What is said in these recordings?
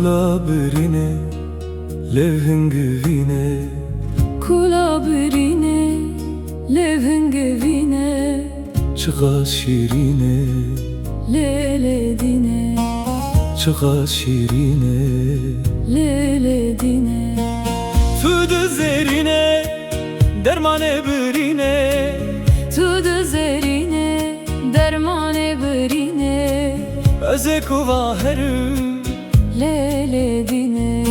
Kula birine levhin givine, Kula birine levhin gevine, çığa şirine, lele dine, çığa şirine. lele dine. Tudu zerine dermane birine, Tudu zerine dermane birine, eze kuva herim, lele dine,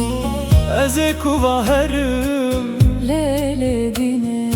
eze kuva herim. lele dine.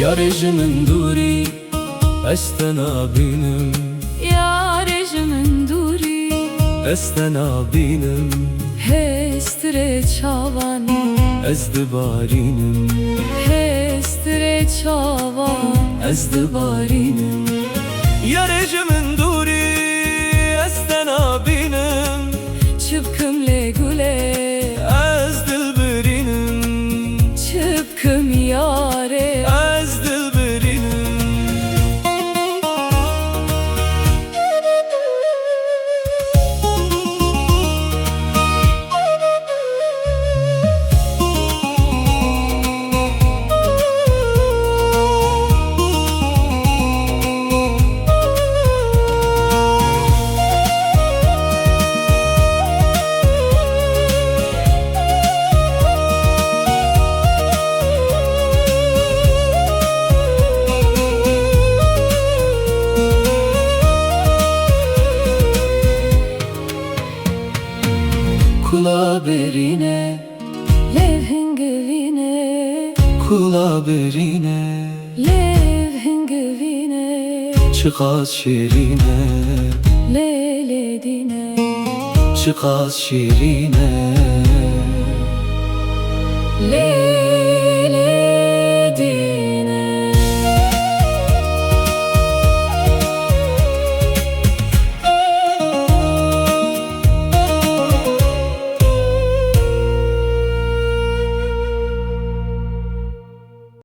Yar ejimin duri esten abinim, Ya rejimin duri esten abinim. hestre çavan, Ez dibarinim, hestre çavan, ez dibarinim. Yar ejimin duri esten abinim, çıpkım le güle, ez dilberinim, çıpkım yare. ez dilberinim. Kula berine, Levhin gevine, kula berine, levhin gevine, çığa şirine, lele dine, çığa şirine.